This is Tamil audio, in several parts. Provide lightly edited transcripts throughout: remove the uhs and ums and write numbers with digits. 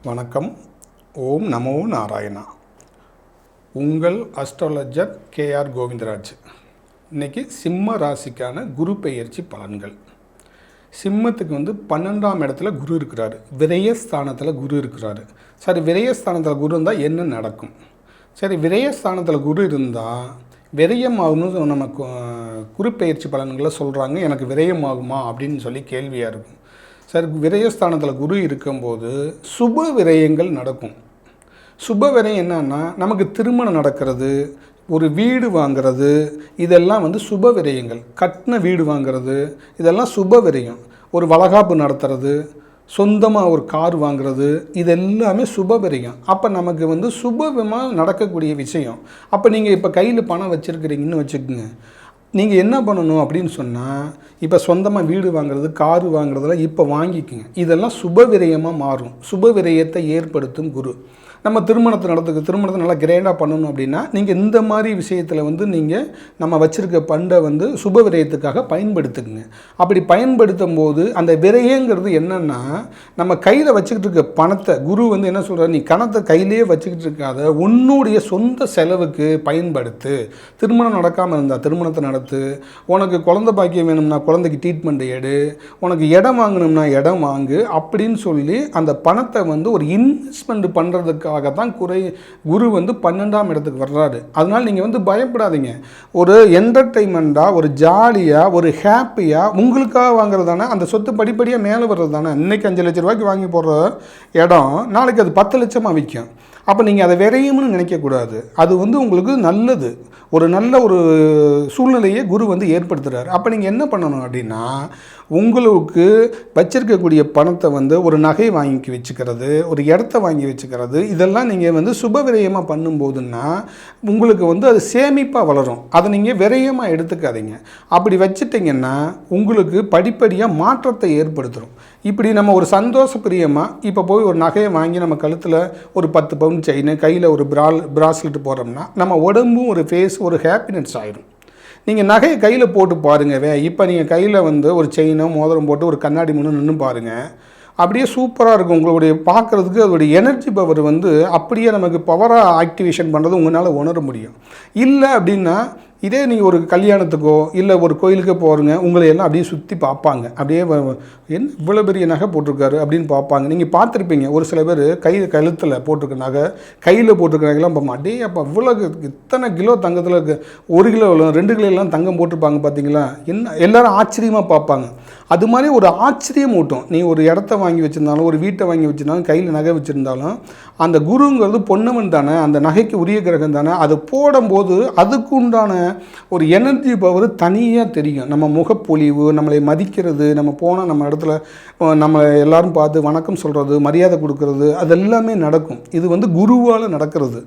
வணக்கம். ஓம் நமோ நாராயணா. உங்கள் அஸ்ட்ராலஜர் கேஆர் கோவிந்தராஜ். இன்றைக்கி சிம்ம ராசிக்கான குரு பெயர்ச்சி பலன்கள். சிம்மத்துக்கு 12ஆம் இடத்துல குரு இருக்கிறாரு, விரயஸ்தானத்தில் குரு இருக்கிறாரு. சரி, விரயஸ்தானத்தில் குரு இருந்தால் என்ன நடக்கும்? சரி, விரயஸ்தானத்தில் குரு இருந்தால் விரயம் ஆகும்னு நமக்கு குரு பெயர்ச்சி பலன்களை சொல்கிறாங்க. எனக்கு விரயம் ஆகுமா அப்படின்னு சொல்லி கேள்வியாக இருக்கும். சரி, விரயஸ்தானத்தில் குரு இருக்கும்போது சுப விரயங்கள் நடக்கும். சுப விரயம் என்னன்னா, நமக்கு திருமணம் நடக்கிறது, ஒரு வீடு வாங்கிறது, இதெல்லாம் சுப விரயங்கள். கட்டின வீடு வாங்கிறது இதெல்லாம் சுப விரயம். ஒரு வளகாப்பு நடத்துறது, சொந்தமாக ஒரு கார் வாங்கிறது, இது எல்லாமே சுப விரயம். அப்போ நமக்கு சுபமாக நடக்கக்கூடிய விஷயம். அப்போ நீங்கள் இப்போ கையில் பணம் வச்சுருக்கிறீங்கன்னு வச்சுக்கோங்க. நீங்கள் என்ன பண்ணணும் அப்படின்னு சொன்னால், இப்போ சொந்தமாக வீடு வாங்குறது, காரு வாங்குறதெல்லாம் இப்போ வாங்கிக்குங்க. இதெல்லாம் சுப விரயமாக மாறும். சுப விரயத்தை ஏற்படுத்தும் குரு. நம்ம திருமணத்தை நல்லா கிராண்டாக பண்ணணும் அப்படின்னா, நீங்கள் இந்த மாதிரி விஷயத்தில் நீங்கள் நம்ம வச்சுருக்க பண்டை சுப விரயத்துக்காக பயன்படுத்துக்குங்க. அப்படி பயன்படுத்தும் போது அந்த விரயங்கிறது என்னென்னா, நம்ம கையில் வச்சுக்கிட்டு இருக்க பணத்தை குரு என்ன சொல்கிறார், நீ கணத்தை கையிலேயே வச்சுக்கிட்டு இருக்காத, உன்னுடைய சொந்த செலவுக்கு பயன்படுத்து. திருமணம் நடக்காமல் இருந்தால் திருமணத்தை நடத்து, உனக்கு குழந்தை பாக்கியம் வேணும்னா குழந்தைக்கு ட்ரீட்மெண்ட் எடு, உனக்கு இடம் வாங்கணும்னா இடம் வாங்கு அப்படின்னு சொல்லி அந்த பணத்தை ஒரு இன்வெஸ்ட்மெண்ட் பண்ணுறதுக்கு தான் குரு 12ஆம் இடத்துக்கு வர்றாரு. அதனால் நீங்கள் பயப்படாதீங்க. ஒரு என்டர்டெயின்மெண்ட்டாக, ஒரு ஜாலியாக, ஒரு ஹாப்பியாக உங்களுக்காக வாங்குறது தானே அந்த சொத்து. படிப்படியாக மேலே வர்றது தானே. இன்றைக்கி 5 லட்ச ரூபாய்க்கு வாங்கி போடுற இடம் நாளைக்கு அது 10 லட்சமாக விற்கும். அப்போ நீங்கள் அதை விரையும்னு நினைக்கக்கூடாது. அது உங்களுக்கு நல்லது. ஒரு நல்ல ஒரு சூழ்நிலையை குரு ஏற்படுத்துகிறார். அப்போ நீங்கள் என்ன பண்ணணும் அப்படின்னா, உங்களுக்கு வச்சிருக்கக்கூடிய பணத்தை ஒரு நகை வாங்கி வச்சுக்கிறது, ஒரு இடத்த வாங்கி வச்சுக்கிறது, இதெல்லாம் நீங்கள் சுப விரயமாக பண்ணும்போதுன்னா உங்களுக்கு அது சேமிப்பாக வளரும். அதை நீங்கள் விரயமாக எடுத்துக்காதீங்க. அப்படி வச்சுட்டிங்கன்னா உங்களுக்கு படிப்படியாக மாற்றத்தை ஏற்படுத்தும். இப்படி நம்ம ஒரு சந்தோஷ பிரியமாக இப்போ போய் ஒரு நகையை வாங்கி நம்ம கழுத்தில் ஒரு 10 பவுன் செயின், கையில் ஒரு பிராஸ்லெட் போடுறோம்னா நம்ம உடம்பும் ஒரு ஃபேஸ் ஒரு ஹாப்பினஸ் ஆயிடும். நீங்கள் நகையை கையில் போட்டு பாருங்கவே. இப்போ நீங்கள் கையில் ஒரு செயினோ மோதிரம் போட்டு ஒரு கண்ணாடி முன்னு நின்று பாருங்கள். அப்படியே சூப்பராக இருக்கும். உங்களுடைய பார்க்குறதுக்கு அதோடைய எனர்ஜி பவர் அப்படியே நமக்கு பவராக ஆக்டிவேஷன் பண்ணுறது உங்களால் உணர முடியும். இல்லை அப்படின்னா இதே நீங்கள் ஒரு கல்யாணத்துக்கோ இல்லை ஒரு கோயிலுக்கோ போகிறீங்க, உங்களை எல்லாம் அப்படியே சுற்றி பார்ப்பாங்க. அப்படியே என்ன இவ்வளோ பெரிய நகை போட்டிருக்காரு அப்படின்னு பார்ப்பாங்க. நீங்கள் பார்த்துருப்பீங்க, ஒரு சில பேர் கழுத்தில் போட்டிருக்க நகை, கையில் போட்டிருக்க நகைலாம் பார்ப்போம். அப்படியே அப்போ இவ்வளோ இத்தனை கிலோ தங்கத்தில் இருக்குது, 1 கிலோ 2 கிலோ எல்லாம் தங்கம் போட்டிருப்பாங்க பார்த்தீங்களா. என்ன எல்லோரும் ஆச்சரியமாக பார்ப்பாங்க. அது மாதிரி ஒரு ஆச்சரியம் ஊட்டும். நீ ஒரு இடத்த வாங்கி வச்சுருந்தாலும், ஒரு வீட்டை வாங்கி வச்சுருந்தாலும், கையில் நகை வச்சுருந்தாலும், அந்த குருங்கிறது பொன்னவன் தானே, அந்த நகைக்கு உரிய கிரகம் தானே. அது போடும்போது அதுக்கு உண்டான ஒரு எனர்ஜி பவர் தனியாக தெரியும். நம்ம முகப்பொலிவு, நம்மளை மதிக்கிறது, நம்ம போனால் நம்ம இடத்துல நம்ம எல்லாரும் பார்த்து வணக்கம் சொல்கிறது, மரியாதை கொடுக்கறது, அதெல்லாமே நடக்கும். இது குருவால் நடக்கிறது.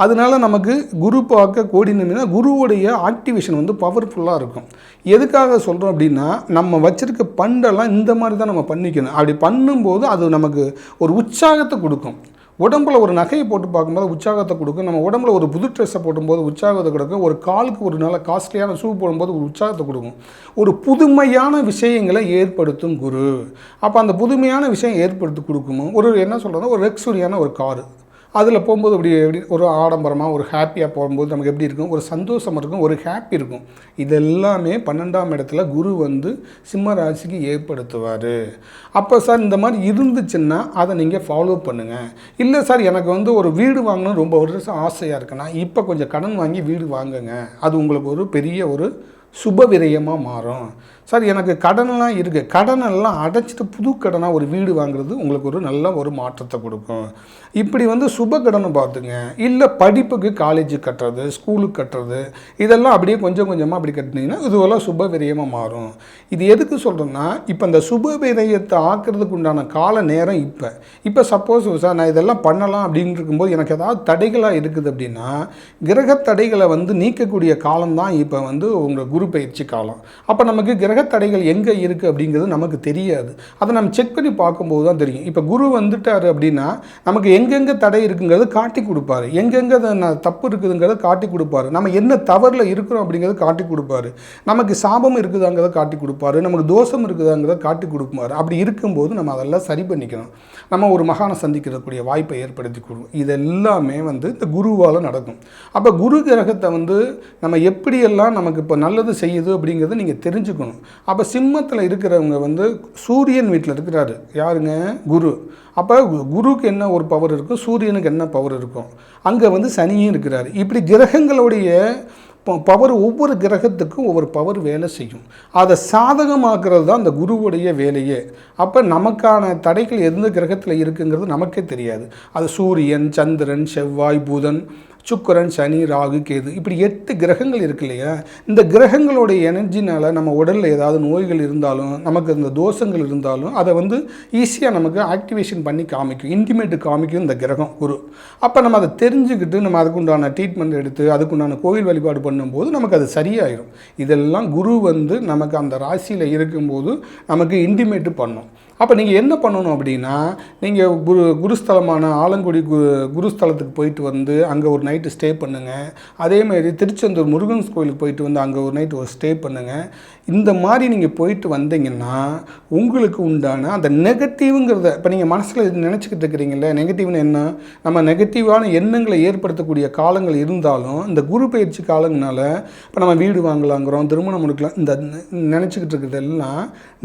அதனால நமக்கு குரு பார்க்க கோடி நம்பினா குருவுடைய ஆக்டிவேஷன் பவர்ஃபுல்லாக இருக்கும். எதுக்காக சொல்கிறோம் அப்படின்னா, நம்ம வச்சுருக்க பண்டெல்லாம் இந்த மாதிரி தான் நம்ம பண்ணிக்கணும். அப்படி பண்ணும்போது அது நமக்கு ஒரு உற்சாகத்தை கொடுக்கும். உடம்புல ஒரு நகையை போட்டு பார்க்கும்போது உற்சாகத்தை கொடுக்கும். நம்ம உடம்புல ஒரு புது ட்ரெஸ்ஸை போடும்போது உற்சாகத்தை கொடுக்கும். ஒரு காலுக்கு ஒரு நல்ல காஸ்ட்லியான ஷூ போடும்போது ஒரு உற்சாகத்தை கொடுக்கும். ஒரு புதுமையான விஷயங்களை ஏற்படுத்தும் குரு. அப்போ அந்த புதுமையான விஷயம் ஏற்படுத்தி கொடுக்கும். என்ன சொல்கிறதோ ஒரு லக்ஸுரியான ஒரு காரு, அதில் போகும்போது எப்படி ஒரு ஆடம்பரமாக ஒரு ஹாப்பியாக போகும்போது நமக்கு எப்படி இருக்கும், ஒரு சந்தோஷம் இருக்கும், ஒரு ஹாப்பி இருக்கும். இதெல்லாமே 12ஆம் இடத்துல குரு சிம்ம ராசிக்கு ஏற்படுத்துவார். அப்போ சார் இந்த மாதிரி இருந்துச்சுன்னா அதை நீங்கள் ஃபாலோ பண்ணுங்கள். இல்லை சார் எனக்கு ஒரு வீடு வாங்கணும் ரொம்ப வருஷம் ஆசையாக இருக்குன்னா இப்போ கொஞ்சம் கடன் வாங்கி வீடு வாங்குங்க. அது உங்களுக்கு ஒரு பெரிய ஒரு சுப விரயமாக மாறும். சார் எனக்கு கடனெல்லாம் இருக்குது, கடனெல்லாம் அடைச்சிட்டு புது கடனாக ஒரு வீடு வாங்குறது உங்களுக்கு ஒரு நல்ல ஒரு மாற்றத்தை கொடுக்கும். இப்படி சுப கடனை பார்த்துங்க. இல்லை படிப்புக்கு காலேஜ் கட்டுறது, ஸ்கூலுக்கு கட்டுறது, இதெல்லாம் அப்படியே கொஞ்சம் கொஞ்சமாக அப்படி கட்டினீங்கன்னா இதுவெல்லாம் சுப விரயமாக மாறும். இது எதுக்கு சொல்கிறேன்னா, இப்போ இந்த சுப விரயத்தை ஆக்கிறதுக்கு உண்டான கால நேரம் இப்போ சப்போஸ் சார் நான் இதெல்லாம் பண்ணலாம் அப்படின்னு இருக்கும்போது எனக்கு ஏதாவது தடைகளாக இருக்குது அப்படின்னா, கிரக தடைகளை நீக்கக்கூடிய காலம்தான் இப்போ உங்கள் குரு குரு பயிற்சி காலம். அப்போ நமக்கு கிரக தடைகள் எங்கே இருக்குது அப்படிங்கிறது நமக்கு தெரியாது. அதை நம்ம செக் பண்ணி பார்க்கும்போது தான் தெரியும். இப்போ குரு வந்துட்டார் அப்படின்னா நமக்கு எங்கெங்கே தடை இருக்குங்கிறது காட்டி கொடுப்பாரு, எங்கெங்கே தப்பு இருக்குதுங்கிறத காட்டி கொடுப்பாரு, நம்ம என்ன தவறில் இருக்கிறோம் அப்படிங்கிறத காட்டி கொடுப்பாரு, நமக்கு சாபம் இருக்குதாங்கிறத காட்டி கொடுப்பாரு, நமக்கு தோஷம் இருக்குதாங்கிறத காட்டி கொடுப்பாரு. அப்படி இருக்கும்போது நம்ம அதெல்லாம் சரி பண்ணிக்கணும். நம்ம ஒரு மகானை சந்திக்கிறக்கூடிய வாய்ப்பை ஏற்படுத்தி கொடுக்கும். இதெல்லாமே இந்த குருவால் நடக்கும். அப்போ குரு கிரகத்தை நம்ம எப்படியெல்லாம் நமக்கு இப்போ நல்லது செய்யுது அப்படிங்கிறத நீங்கள் தெரிஞ்சுக்கணும். அப்போ சிம்மத்தில் இருக்கிறவங்க சூரியன் வீட்டில் இருக்கிறாரு, யாருங்க? குரு. அப்போ குருக்கு என்ன ஒரு பவர் இருக்கும், சூரியனுக்கு என்ன பவர் இருக்கும், அங்கே சனியும் இருக்கிறாரு. இப்படி கிரகங்களுடைய பவர், ஒவ்வொரு கிரகத்துக்கும் ஒவ்வொரு பவர் வேலை செய்யும். அதை சாதகமாக்குறது தான் அந்த குருவுடைய வேலையே. அப்போ நமக்கான தடைகள் எந்த கிரகத்தில் இருக்குங்கிறது நமக்கே தெரியாது. அது சூரியன், சந்திரன், செவ்வாய், புதன், சுக்கிரன், சனி, ராகு, கேது, இப்படி 8 கிரகங்கள் இருக்கு இல்லையா? இந்த கிரகங்களுடைய எனர்ஜினால் நம்ம உடலில் ஏதாவது நோய்கள் இருந்தாலும், நமக்கு இந்த தோஷங்கள் இருந்தாலும் அதை ஈஸியாக நமக்கு ஆக்டிவேஷன் பண்ணி காமிக்கும், இன்டிமேட்டு காமிக்கும் இந்த கிரகம் குரு. அப்போ நம்ம அதை தெரிஞ்சுக்கிட்டு நம்ம அதுக்குண்டான ட்ரீட்மெண்ட் எடுத்து அதுக்குண்டான கோவில் வழிபாடு பண்ணும்போது நமக்கு அது சரியாயிடும். இதெல்லாம் குரு நமக்கு அந்த ராசியில் இருக்கும்போது நமக்கு இன்டிமேட்டு பண்ணும். அப்போ நீங்கள் என்ன பண்ணணும் அப்படின்னா, நீங்கள் குருஸ்தலமான ஆலங்குடி குருஸ்தலத்துக்கு போயிட்டு அங்கே ஒரு நைட்டு ஸ்டே பண்ணுங்கள். அதேமாதிரி திருச்செந்தூர் முருகன் கோயிலுக்கு போயிட்டு அங்கே ஒரு நைட்டு ஸ்டே பண்ணுங்கள். இந்த மாதிரி நீங்கள் போயிட்டு வந்தீங்கன்னா உங்களுக்கு உண்டான அந்த நெகட்டிவ்ங்கிறத, இப்போ நீங்கள் மனசில் நினச்சிக்கிட்டு இருக்கிறீங்களே, நெகட்டிவ்னு என்ன, நம்ம நெகட்டிவான எண்ணங்களை ஏற்படுத்தக்கூடிய காலங்கள் இருந்தாலும் இந்த குரு பயிற்சி காலங்களால் இப்போ நம்ம வீடு வாங்கலாங்கிறோம், திருமணம் முடிக்கலாம், இந்த நினச்சிக்கிட்டு இருக்கிறதெல்லாம்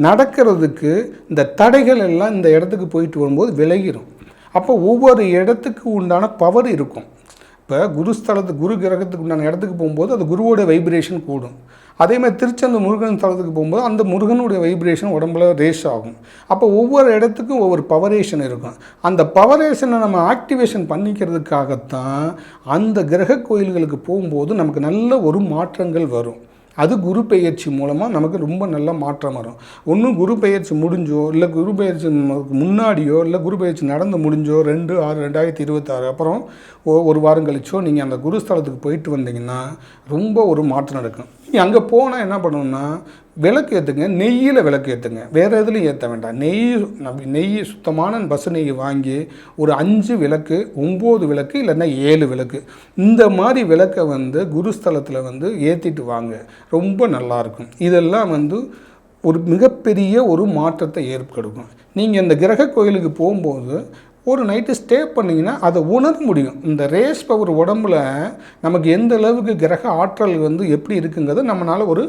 நடக்கிறதுக்கு இந்த தடைகள் எல்லாம் இந்த இடத்துக்கு போயிட்டு வரும்போது விலகிடும். அப்போ ஒவ்வொரு இடத்துக்கு உண்டான பவர் இருக்கும். இப்போ குரு கிரகத்துக்கு உண்டான இடத்துக்கு போகும்போது அது குருவோட வைப்ரேஷன் கூடும். அதே மாதிரி திருச்செந்தூர் முருகன் ஸ்தலத்துக்கு போகும்போது அந்த முருகனுடைய வைப்ரேஷன் உடம்புல ரேஸ் ஆகும். அப்போ ஒவ்வொரு இடத்துக்கும் ஒவ்வொரு பவரேஷன் இருக்கும். அந்த பவரேஷனை நம்ம ஆக்டிவேஷன் பண்ணிக்கிறதுக்காகத்தான் அந்த கிரக கோயில்களுக்கு போகும்போது நமக்கு நல்ல ஒரு மாற்றங்கள் வரும். அது குரு பெயர்ச்சி மூலமாக நமக்கு ரொம்ப நல்ல மாற்றம் வரும். ஒன்றும் குரு பெயர்ச்சி முடிஞ்சோ, இல்லை குரு பெயர்ச்சி முன்னாடியோ, இல்லை குரு பெயர்ச்சி நடந்து முடிஞ்சோ 2/6/2026 அப்புறம் ஒரு வாரம் கழிச்சோ நீங்கள் அந்த குருஸ்தலத்துக்கு போயிட்டு வந்தீங்கன்னா ரொம்ப ஒரு மாற்றம் நடக்கும். நீங்கள் அங்கே போனால் என்ன பண்ணணும்னா, விளக்கு ஏற்றுங்க, நெய்யில் விளக்கு ஏற்றுங்க, வேறு எதுலையும் ஏற்ற வேண்டாம். நெய் சுத்தமான பசு நெய் வாங்கி ஒரு 5 விளக்கு, 9 விளக்கு, இல்லைன்னா 7 விளக்கு, இந்த மாதிரி விளக்கை குருஸ்தலத்தில் ஏற்றிட்டு வாங்க. ரொம்ப நல்லாயிருக்கும். இதெல்லாம் ஒரு மிகப்பெரிய ஒரு மாற்றத்தை ஏற்படுத்தும். நீங்கள் இந்த கிரக கோயிலுக்கு போகும்போது ஒரு நைட்டு ஸ்டே பண்ணிங்கன்னா அதை உணர முடியும். இந்த ரேஸ் பவர் உடம்புல நமக்கு எந்த அளவுக்கு கிரக ஆற்றல் எப்படி இருக்குங்கிறத நம்மளால் ஒரு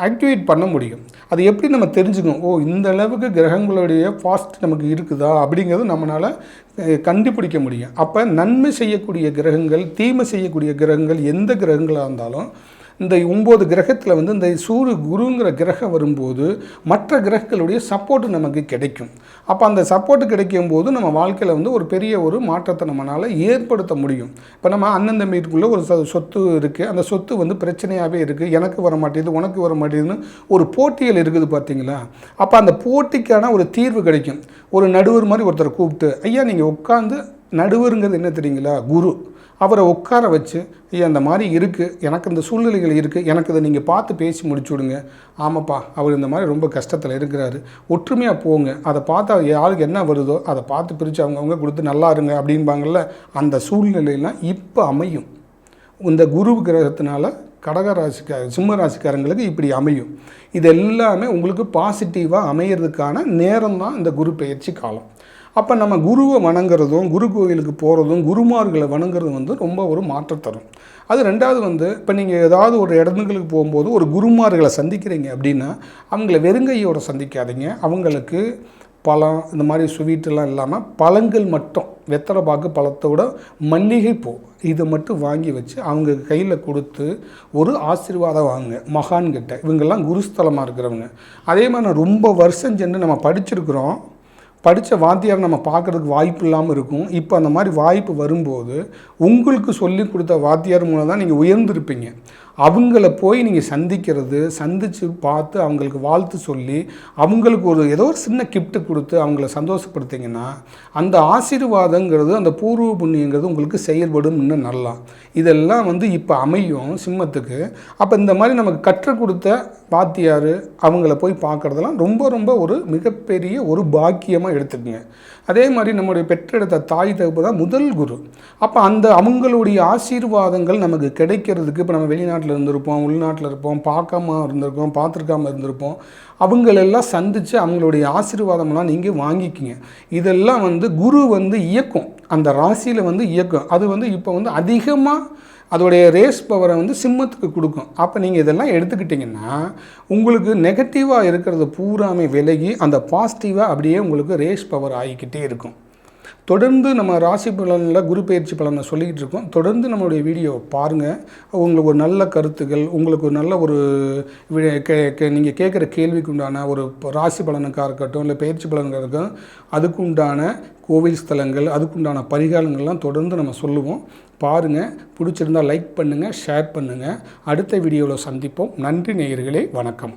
ஆக்டிவேட் பண்ண முடியும். அது எப்படி நம்ம தெரிஞ்சுக்கணும், இந்த அளவுக்கு கிரகங்களுடைய ஃபாஸ்ட் நமக்கு இருக்குதா அப்படிங்கிறது நம்மளால் கண்டுபிடிக்க முடியும். அப்போ நன்மை செய்யக்கூடிய கிரகங்கள், தீமை செய்யக்கூடிய கிரகங்கள், எந்த கிரகங்களாக இருந்தாலும் இந்த 9 கிரகத்தில் இந்த குருங்கிற கிரகம் வரும்போது மற்ற கிரகங்களுடைய சப்போர்ட்டு நமக்கு கிடைக்கும். அப்போ அந்த சப்போர்ட்டு கிடைக்கும் போது நம்ம வாழ்க்கையில் ஒரு பெரிய ஒரு மாற்றத்தை நம்மளால் ஏற்படுத்த முடியும். இப்போ நம்ம அண்ணன் தம்பிக்குள்ளே ஒரு சொத்து இருக்குது, அந்த சொத்து பிரச்சனையாகவே இருக்குது, எனக்கு வர மாட்டேங்குது, உனக்கு வர மாட்டேங்குதுன்னு ஒரு போட்டிகள் இருக்குது பார்த்தீங்களா? அப்போ அந்த போட்டிக்கான ஒரு தீர்வு கிடைக்கும். ஒரு நடுவர் மாதிரி ஒருத்தரை கூப்பிட்டு, ஐயா நீங்கள் உட்காந்து, நடுவருங்கிறது என்ன தெரியுங்களா? குரு. அவரை உட்கார வச்சு, ஐயா இந்த மாதிரி இருக்குது, எனக்கு இந்த சூழ்நிலைகள் இருக்குது, எனக்கு இதை நீங்கள் பார்த்து பேசி முடிச்சு விடுங்க. ஆமாப்பா, அவர் இந்த மாதிரி ரொம்ப கஷ்டத்தில் இருக்கிறாரு, ஒற்றுமையாக போங்க, அதை பார்த்து யாருக்கு என்ன வருதோ அதை பார்த்து பிரித்து அவங்க கொடுத்து நல்லா இருங்க அப்படின்பாங்கள்ல, அந்த சூழ்நிலையெல்லாம் இப்போ அமையும். இந்த குரு கிரகத்தினால சிம்ம ராசிக்காரங்களுக்கு இப்படி அமையும். இது எல்லாமே உங்களுக்கு பாசிட்டிவாக அமையிறதுக்கான நேரம் தான் இந்த குரு பெயர்ச்சி காலம். அப்போ நம்ம குருவை வணங்குறதும், குரு கோயிலுக்கு போகிறதும், குருமார்களை வணங்குறதும் ரொம்ப ஒரு மாற்றம் தரும். அது ரெண்டாவது இப்போ நீங்கள் ஏதாவது ஒரு இடங்களுக்கு போகும்போது ஒரு குருமார்களை சந்திக்கிறீங்க அப்படின்னா அவங்கள வெறுங்கையோடு சந்திக்காதீங்க. அவங்களுக்கு பழம், இந்த மாதிரி ஸ்வீட்டெல்லாம் இல்லாமல் பழங்கள் மட்டும், வெத்தலை பாக்கு பழத்தோட மல்லிகை பூ இதை மட்டும் வாங்கி வச்சு அவங்க கையில் கொடுத்து ஒரு ஆசீர்வாதம் வாங்க மகான்கிட்ட. இவங்கெல்லாம் குருஸ்தலமாக இருக்கிறவங்க. அதே மாதிரி நான் ரொம்ப வருஷம் சென்று நம்ம படித்த வாத்தியார் நம்ம பார்க்குறதுக்கு வாய்ப்பு இல்லாமல் இருக்கும். இப்போ அந்த மாதிரி வாய்ப்பு வரும்போது உங்களுக்கு சொல்லி கொடுத்த வாத்தியார் மூலம் தான் நீங்கள் உயர்ந்திருப்பீங்க. அவங்கள போய் நீங்கள் சந்தித்து பார்த்து அவங்களுக்கு வாழ்த்து சொல்லி அவங்களுக்கு ஏதோ ஒரு சின்ன கிஃப்ட்டு கொடுத்து அவங்கள சந்தோஷப்படுத்திங்கன்னா அந்த ஆசீர்வாதங்கிறது அந்த பூர்வ புண்ணியங்கிறது உங்களுக்கு செயல்படும் இன்னும் நல்லா. இதெல்லாம் இப்போ அமையும் சிம்மத்துக்கு. அப்போ இந்த மாதிரி நமக்கு கற்றுக் கொடுத்த வாத்தியார் அவங்கள போய் பார்க்குறதெல்லாம் ரொம்ப ரொம்ப ஒரு மிகப்பெரிய ஒரு பாக்கியமாக எடுத்துக்கங்க. அதே மாதிரி நம்முடைய பெற்றெடுத்த தாய் தகப்பு தான் முதல் குரு. அப்போ அவங்களுடைய ஆசீர்வாதங்கள் நமக்கு கிடைக்கிறதுக்கு இப்போ நம்ம வெளிநாட்டில் இருந்திருப்போம், உள்நாட்டில் இருப்போம், பார்த்துருக்காம இருந்திருப்போம். அவங்களெல்லாம் சந்தித்து அவங்களுடைய ஆசீர்வாதம்லாம் நீங்கள் வாங்கிக்கிங்க. இதெல்லாம் குரு இயக்கும், அந்த ராசியில் இயக்கும். அது இப்போ அதிகமாக அதோடைய ரேஸ் பவரை சிம்மத்துக்கு கொடுக்கும். அப்போ நீங்கள் இதெல்லாம் எடுத்துக்கிட்டிங்கன்னா உங்களுக்கு நெகட்டிவாக இருக்கிறது பூராமே விலகி அந்த பாசிட்டிவாக அப்படியே உங்களுக்கு ரேஸ் பவர் ஆகிக்கிட்டே இருக்கும். தொடர்ந்து நம்ம ராசி பலனில் குரு பயிற்சி பலனை சொல்லிக்கிட்டு இருக்கோம். தொடர்ந்து நம்மளுடைய வீடியோவை பாருங்கள். உங்களுக்கு ஒரு நல்ல கருத்துக்கள், உங்களுக்கு ஒரு நல்ல ஒரு நீங்கள் கேட்குற கேள்விக்கு உண்டான ஒரு ராசி பலனுக்காக இருக்கட்டும், இல்லை பயிற்சி பலனுக்காக இருக்கட்டும், அதுக்குண்டான கோவில் ஸ்தலங்கள், அதுக்குண்டான பரிகாரங்கள்லாம் தொடர்ந்து நம்ம சொல்லுவோம். பாருங்கள். பிடிச்சிருந்தால் லைக் பண்ணுங்கள், ஷேர் பண்ணுங்கள். அடுத்த வீடியோவில் சந்திப்போம். நன்றி நேயர்களே, வணக்கம்.